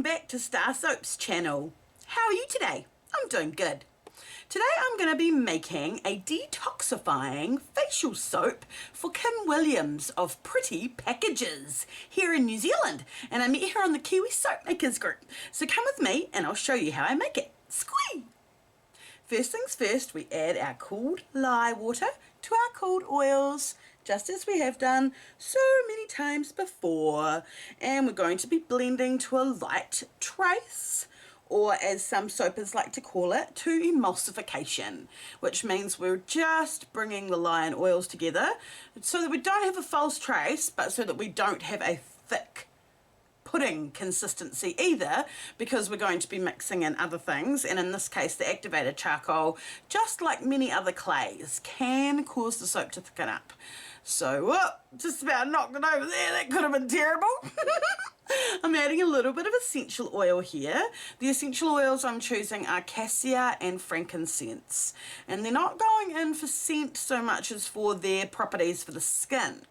welcome back to StarrSoap's channel. How are you today? I'm doing good. Today I'm going to be making a detoxifying facial soap for Kim Williams of Pretty Packages here in New Zealand, and I met her on the Kiwi Soap Makers group. So come with me and I'll show you how I make it. Squee! First things first, we add our cooled lye water to our cooled oils, just as we have done so many times before, and we're going to be blending to a light trace, or as some soapers like to call it, to emulsification, which means we're just bringing the lye and oils together so that we don't have a false trace, but so that we don't have a thick pudding consistency either, because we're going to be mixing in other things, and in this case the activated charcoal, just like many other clays, can cause the soap to thicken up. So just about knocked it over there. That could have been terrible. I'm adding a little bit of essential oil here. The essential oils I'm choosing are cassia and frankincense, and they're not going in for scent so much as for their properties for the skin.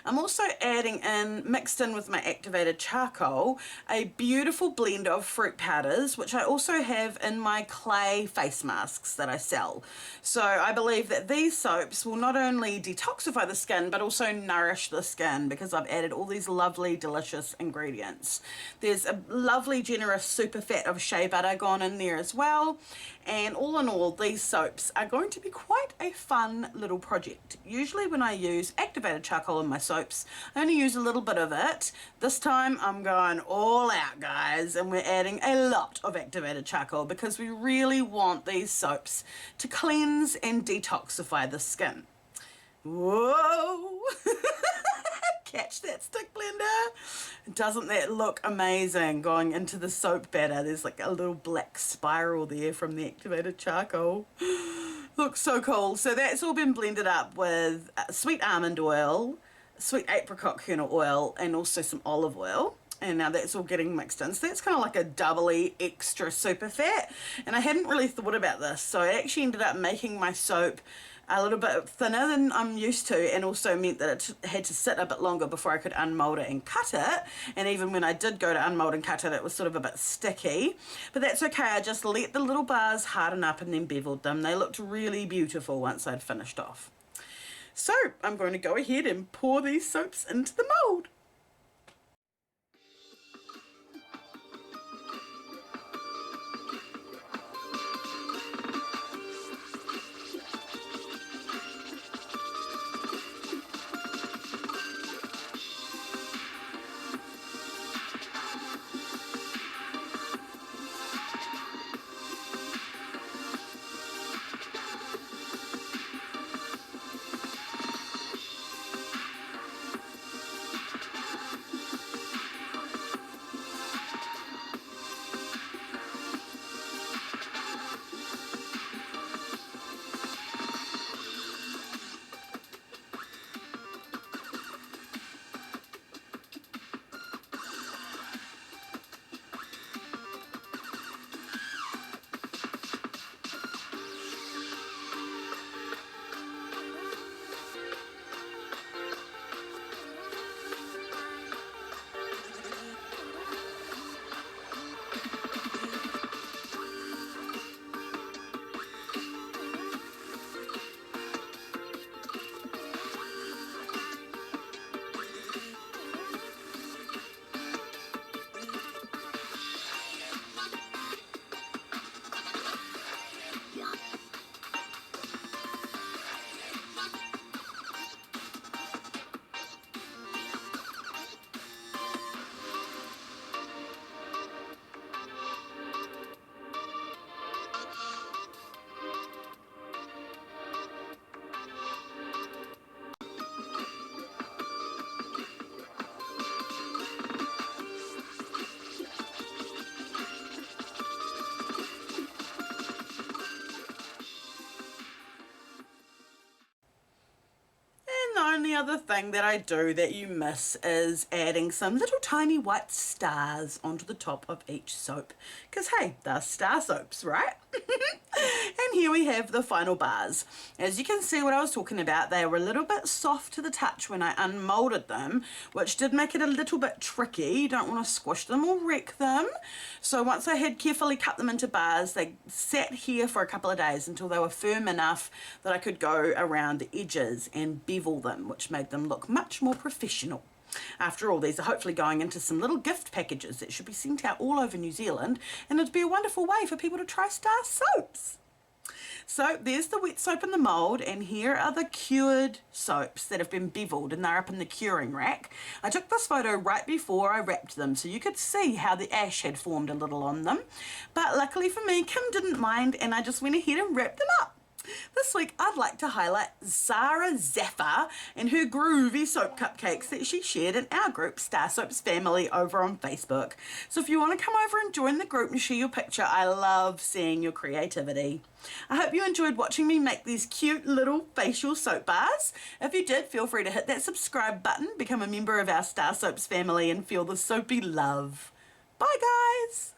I'm also adding in, mixed in with my activated charcoal, a beautiful blend of fruit powders, which I also have in my clay face masks that I sell. So I believe that these soaps will not only detoxify the skin, but also nourish the skin, because I've added all these lovely, delicious ingredients. There's a lovely, generous super fat of shea butter gone in there as well. And all in all, these soaps are going to be quite a fun little project. Usually when I use activated charcoal in my soaps, I only use a little bit of it. This time I'm going all out, guys, and we're adding a lot of activated charcoal because we really want these soaps to cleanse and detoxify the skin. Whoa! Catch that stick blender. Doesn't that look amazing going into the soap batter? There's like a little black spiral there from the activated charcoal. Looks so cool. So that's all been blended up with sweet almond oil, sweet apricot kernel oil, and also some olive oil. And now that's all getting mixed in. So that's kind of like a doubly extra super fat. And I hadn't really thought about this, so I actually ended up making my soap a little bit thinner than I'm used to, and also meant that it had to sit a bit longer before I could unmold it and cut it. And even when I did go to unmold and cut it, it was sort of a bit sticky. But that's okay, I just let the little bars harden up and then beveled them. They looked really beautiful once I'd finished off. So I'm going to go ahead and pour these soaps into the mold. The only other thing that I do that you miss is adding some little tiny white stars onto the top of each soap, because hey, they're StarrSoaps, right? And here we have the final bars. As you can see what I was talking about, they were a little bit soft to the touch when I unmolded them, which did make it a little bit tricky. You don't want to squish them or wreck them. So once I had carefully cut them into bars, they sat here for a couple of days until they were firm enough that I could go around the edges and bevel them, which made them look much more professional. After all, these are hopefully going into some little gift packages that should be sent out all over New Zealand, and it'd be a wonderful way for people to try StarrSoaps. So there's the wet soap in the mould, and here are the cured soaps that have been beveled, and they're up in the curing rack. I took this photo right before I wrapped them so you could see how the ash had formed a little on them. But luckily for me, Kim didn't mind, and I just went ahead and wrapped them up. This week I'd like to highlight Sarah Zaffa and her groovy soap cupcakes that she shared in our group StarrSoaps Family over on Facebook. So if you want to come over and join the group and share your picture, I love seeing your creativity. I hope you enjoyed watching me make these cute little facial soap bars. If you did, feel free to hit that subscribe button, become a member of our StarrSoaps family and feel the soapy love. Bye guys!